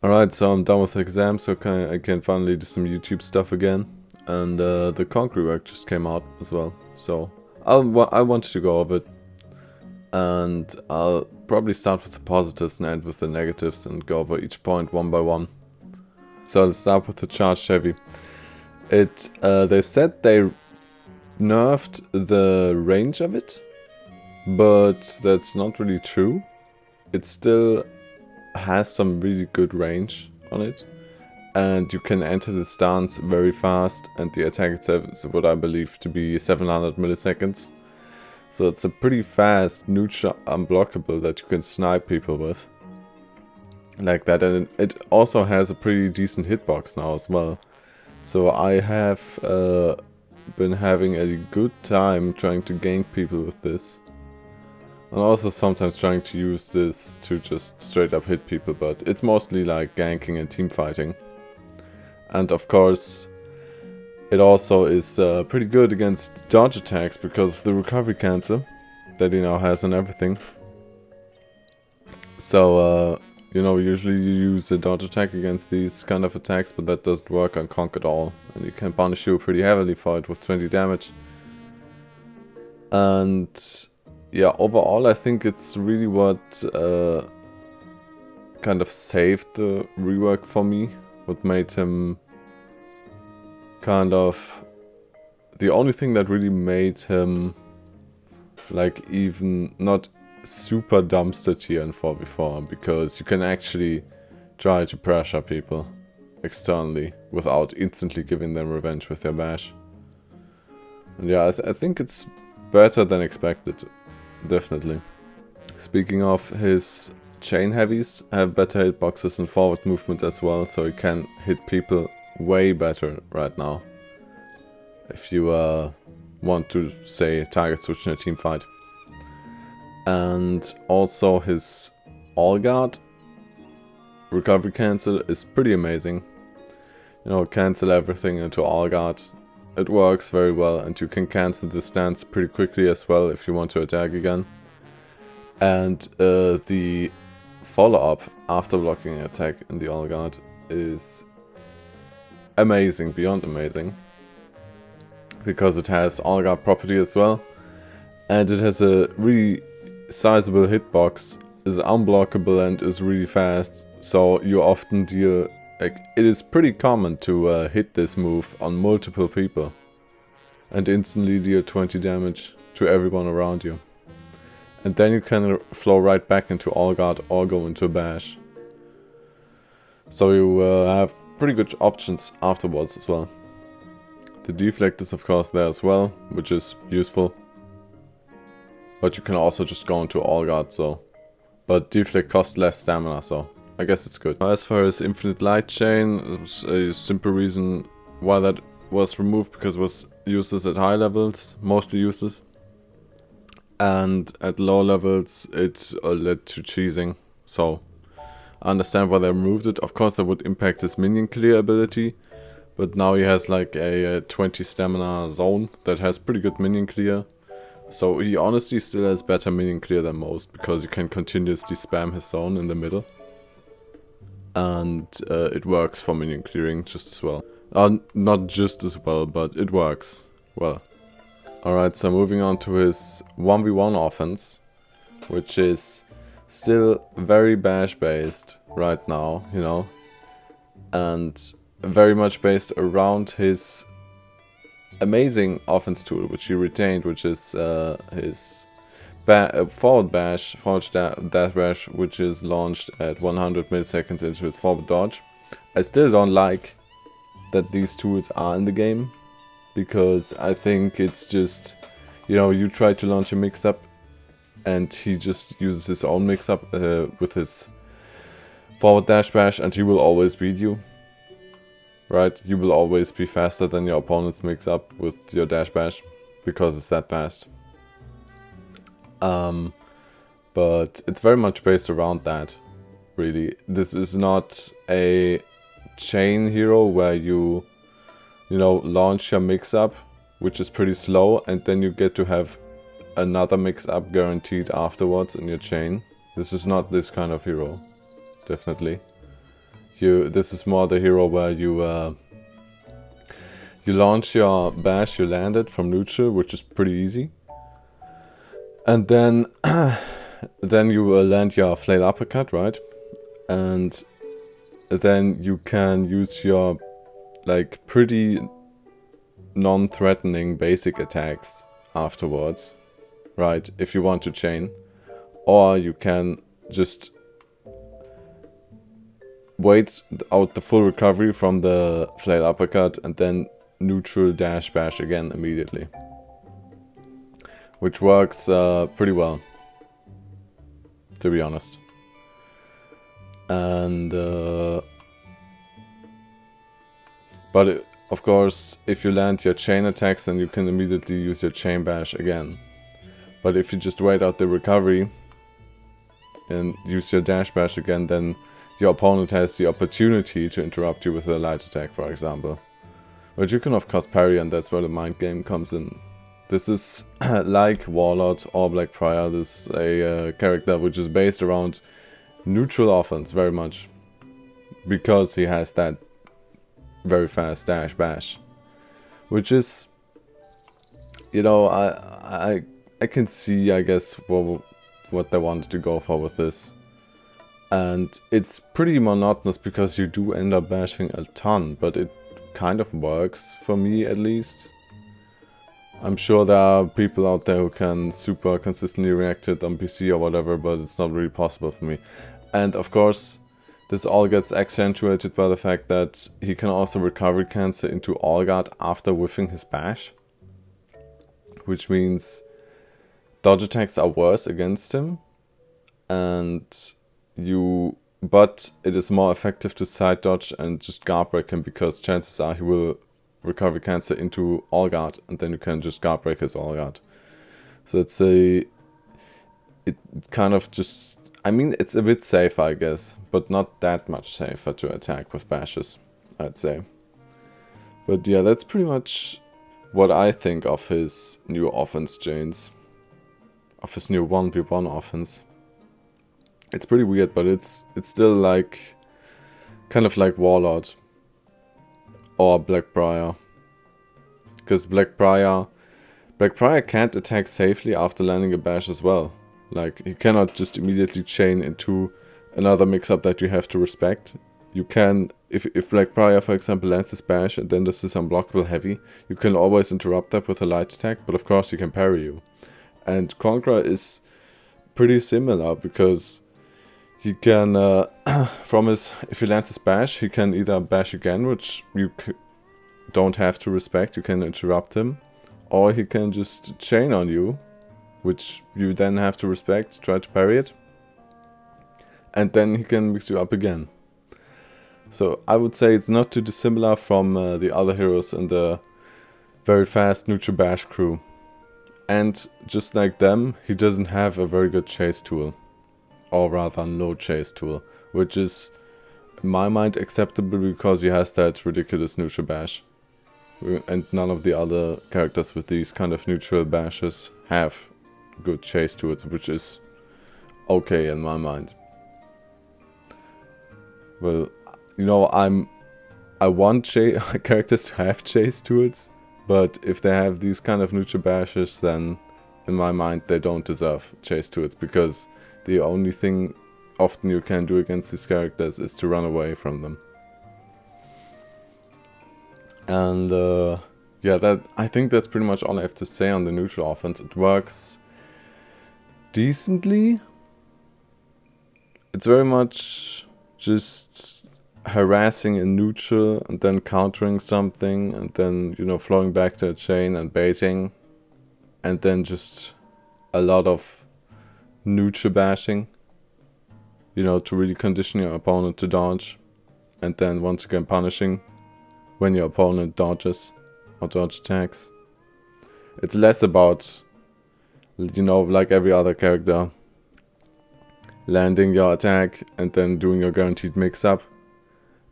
Alright, so I'm done with the exam, so I can finally do some YouTube stuff again. And the Conq rework just came out as well, so I wanted to go over it. And I'll probably start with the positives and end with the negatives and go over each point one by one. So let's start with the charged heavy. They said they nerfed the range of it, but that's not really true. It still has some really good range on it, and you can enter the stance very fast, and the attack itself is what I believe to be 700 milliseconds. So it's a pretty fast neutral unblockable that you can snipe people with. Like that, and it also has a pretty decent hitbox now as well. So I have been having a good time trying to gank people with this. And also sometimes trying to use this to just straight up hit people, but it's mostly like ganking and team fighting. And of course, it also is pretty good against dodge attacks because of the recovery cancel that he now has and everything. So, you know, usually you use a dodge attack against these kind of attacks, but that doesn't work on Conq at all. And you can punish you pretty heavily for it with 20 damage. And yeah, overall I think it's really what kind of saved the rework for me. What made him kind of the only thing that really made him like even not super dumpster tier in 4v4, because you can actually try to pressure people externally without instantly giving them revenge with your bash. And yeah, I think it's better than expected, definitely. Speaking of, his chain heavies have better hitboxes and forward movement as well, so you can hit people way better right now if you want to, say, target switch in a team fight. And also his all guard recovery cancel is pretty amazing. You know, cancel everything into all guard. It works very well, and you can cancel the stance pretty quickly as well if you want to attack again. And the follow-up after blocking an attack in the all guard is amazing, beyond amazing, because it has all guard property as well, and it has a really sizable hitbox, is unblockable and is really fast, so you often deal, like, it is pretty common to hit this move on multiple people and instantly deal 20 damage to everyone around you. And then you can flow right back into all guard or go into a bash. So you have pretty good options afterwards as well. The deflect is of course there as well, which is useful. But you can also just go into all guard, so. But deflect costs less stamina, so I guess it's good. As far as infinite light chain, there's a simple reason why that was removed, because it was useless at high levels, mostly useless. And at low levels it led to cheesing, so I understand why they removed it. Of course that would impact his minion clear ability, but now he has like a 20 stamina zone that has pretty good minion clear. So he honestly still has better minion clear than most, because you can continuously spam his zone in the middle. And it works for minion clearing just as well. Not just as well, but it works well. Alright, so moving on to his 1v1 offense, which is still very bash based right now, you know, and very much based around his amazing offense tool, which he retained, which is his forward dash bash, which is launched at 100 milliseconds into his forward dodge. I still don't like that these tools are in the game, because I think it's just, you know, you try to launch a mix-up and he just uses his own mix-up with his forward dash bash, and he will always beat you. Right? You will always be faster than your opponent's mix-up with your dash bash, because it's that fast. But it's very much based around that, really. This is not a chain hero where you know, launch your mix-up, which is pretty slow, and then you get to have another mix-up guaranteed afterwards in your chain. This is not this kind of hero, definitely. This is more the hero where you launch your bash, you land it from neutral, which is pretty easy. And then then you land your flail uppercut, right? And then you can use your like pretty non-threatening basic attacks afterwards, right? If you want to chain. Or you can just wait out the full recovery from the flail uppercut and then neutral dash bash again immediately. Which works pretty well, to be honest. And but of course, if you land your chain attacks, then you can immediately use your chain bash again. But if you just wait out the recovery and use your dash bash again, then your opponent has the opportunity to interrupt you with a light attack, for example. But you can of course parry, and that's where the mind game comes in. This is like Warlord or Black Prior. This is a character which is based around neutral offense very much, because he has that very fast dash bash, which is, you know, I can see, I guess, what they wanted to go for with this. And it's pretty monotonous because you do end up bashing a ton, but it kind of works for me at least. I'm sure there are people out there who can super consistently react to it on PC or whatever, but it's not really possible for me. And of course, this all gets accentuated by the fact that he can also recovery cancel into all guard after whiffing his bash. Which means dodge attacks are worse against him. But it is more effective to side dodge and just guard break him, because chances are he will recovery cancel into all guard, and then you can just guard break his all guard. So it kind of just, I mean, it's a bit safer, I guess, but not that much safer to attack with bashes, I'd say. But yeah, that's pretty much what I think of his new offense chains, of his new 1v1 offense. It's pretty weird, but it's still like kind of like Warlord or Blackbriar, because Blackbriar can't attack safely after landing a bash as well. Like, he cannot just immediately chain into another mix-up that you have to respect. You can, if Blackbriar, for example, lands his bash and then does this unblockable heavy, you can always interrupt that with a light attack, but of course he can parry you. And Conq is pretty similar, because he can, if he lands his bash, he can either bash again, which you don't have to respect, you can interrupt him, or he can just chain on you, which you then have to respect, try to parry it, and then he can mix you up again. So I would say it's not too dissimilar from the other heroes in the very fast neutral bash crew. And just like them, he doesn't have a very good chase tool. Or rather, no chase tool. Which is, in my mind, acceptable because he has that ridiculous neutral bash. And none of the other characters with these kind of neutral bashes have good chase tools, which is okay in my mind. Well, you know, I want characters to have chase tools, but if they have these kind of neutral bashes, then in my mind they don't deserve chase tools, because the only thing often you can do against these characters is to run away from them. And yeah, I think that's pretty much all I have to say on the neutral offense. It works decently. It's very much just harassing in neutral and then countering something, and then, you know, flowing back to a chain and baiting, and then just a lot of neutral bashing, you know, to really condition your opponent to dodge, and then once again punishing when your opponent dodges or dodge attacks. It's less about, you know, like every other character, landing your attack and then doing your guaranteed mix-up,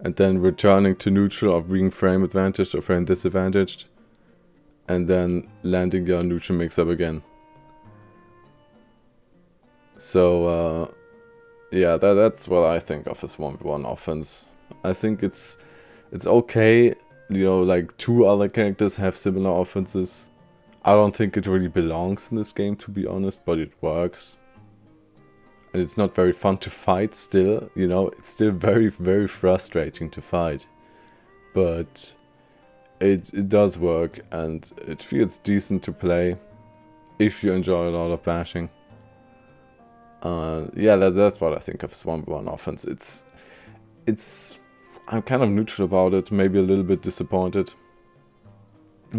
and then returning to neutral or being frame advantaged or frame disadvantaged, and then landing your neutral mix-up again. So yeah, that's what I think of this 1v1 offense. I think it's okay. You know, like 2 other characters have similar offenses. I don't think it really belongs in this game, to be honest, but it works. And it's not very fun to fight still, you know, it's still very, very frustrating to fight. But it does work, and it feels decent to play if you enjoy a lot of bashing. Yeah, that's what I think of Swamp1 offense. I'm kind of neutral about it, maybe a little bit disappointed,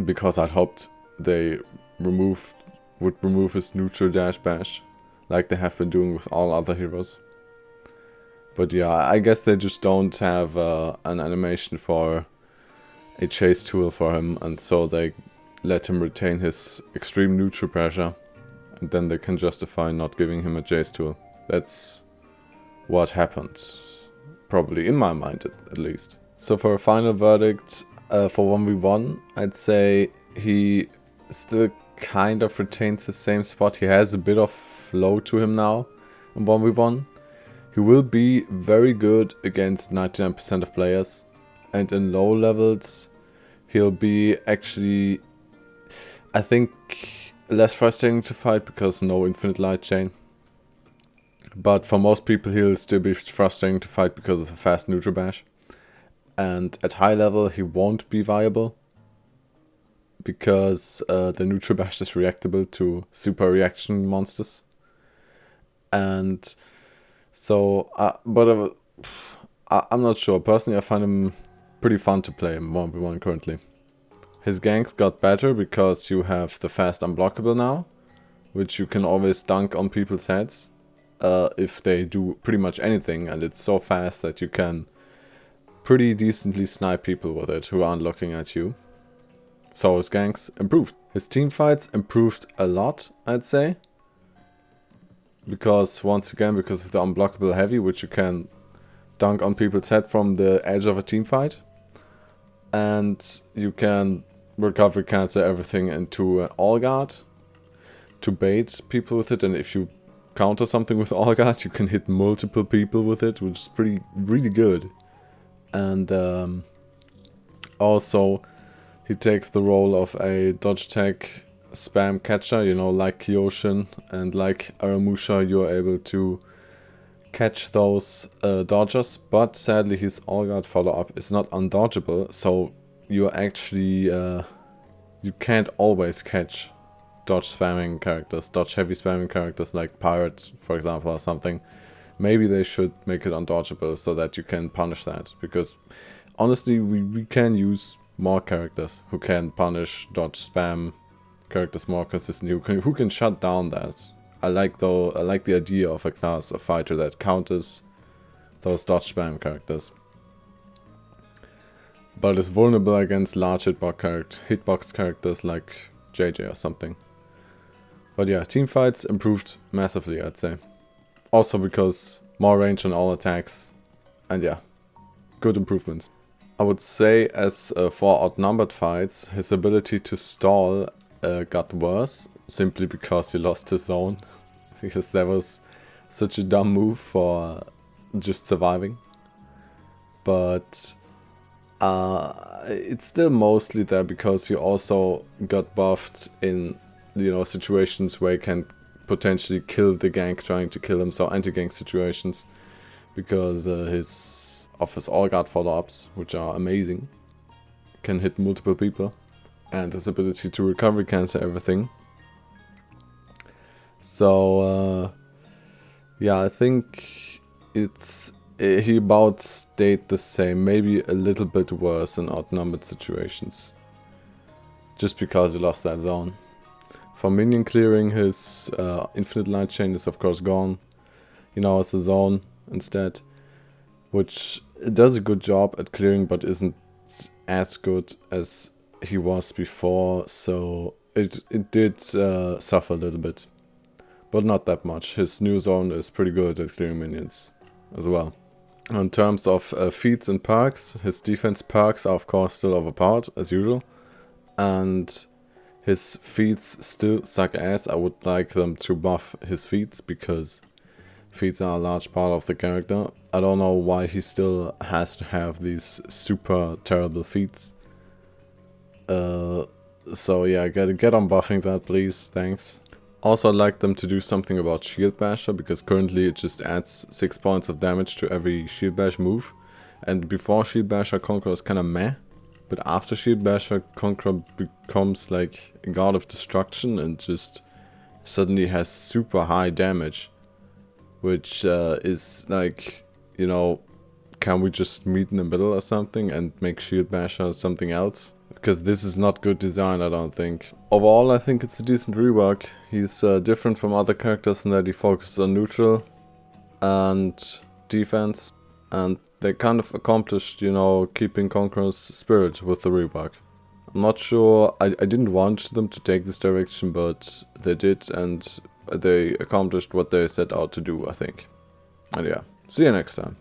because I'd hoped they would remove his neutral dash bash, like they have been doing with all other heroes. But yeah, I guess they just don't have an animation for a chase tool for him, and so they let him retain his extreme neutral pressure, and then they can justify not giving him a chase tool. That's what happened, probably in my mind at least. So for a final verdict, for 1v1, I'd say he still kind of retains the same spot. He has a bit of flow to him now in 1v1. He will be very good against 99% of players, and in low levels he'll be actually, I think, less frustrating to fight because no infinite light chain. But for most people he'll still be frustrating to fight because of a fast neutral bash. And at high level he won't be viable, because the neutral bash is reactable to super reaction monsters. And so, I'm not sure. Personally, I find him pretty fun to play in 1v1 currently. His ganks got better because you have the fast unblockable now, which you can always dunk on people's heads if they do pretty much anything, and it's so fast that you can pretty decently snipe people with it who aren't looking at you. So his ganks improved. His team fights improved a lot, I'd say. Because, once again, because of the unblockable heavy, which you can dunk on people's head from the edge of a team fight. And you can recovery cancel everything into an all guard to bait people with it. And if you counter something with all guard, you can hit multiple people with it, which is really good. And also he takes the role of a dodge tech spam catcher, you know, like Kyoshin and like Aramusha. You're able to catch those dodgers, but sadly his all guard follow-up is not undodgeable, so you're actually you can't always catch dodge spamming characters, dodge heavy spamming characters like Pirate, for example, or something. Maybe they should make it undodgeable so that you can punish that, because honestly we can use more characters who can punish dodge spam characters more consistently, who can shut down that. I like the idea of a class of fighter that counters those dodge spam characters, but is vulnerable against large hitbox characters like JJ or something. But yeah, team fights improved massively, I'd say. Also because more range on all attacks, and yeah, good improvements. I would say as for outnumbered fights, his ability to stall got worse, simply because he lost his zone. Because that was such a dumb move for just surviving. But it's still mostly there because he also got buffed in, you know, situations where he can potentially kill the gank trying to kill him, so anti-gank situations, because his all guard follow-ups, which are amazing, can hit multiple people, and his ability to recovery cancel everything. So yeah, I think he about stayed the same, maybe a little bit worse in outnumbered situations, just because he lost that zone. For minion clearing, his infinite light chain is of course gone. He now has a zone instead, which does a good job at clearing, but isn't as good as he was before, so it did suffer a little bit, but not that much. His new zone is pretty good at clearing minions as well. In terms of feats and perks, his defense perks are of course still overpowered as usual, and his feats still suck ass. I would like them to buff his feats, because feats are a large part of the character. I don't know why he still has to have these super terrible feats. So yeah, get on buffing that, please. Thanks. Also, I'd like them to do something about Shield Basher, because currently it just adds 6 points of damage to every Shield Bash move. And before Shield Basher, Conq was kinda meh. But after Shield Basher, Conq becomes like a god of destruction and just suddenly has super high damage. Which is like, you know, can we just meet in the middle or something and make Shield Basher something else? Because this is not good design, I don't think. Overall, I think it's a decent rework. He's different from other characters in that he focuses on neutral and defense. And they kind of accomplished, you know, keeping Conqueror's spirit with the rework. I'm not sure, I didn't want them to take this direction, but they did, and they accomplished what they set out to do, I think. And yeah, see you next time.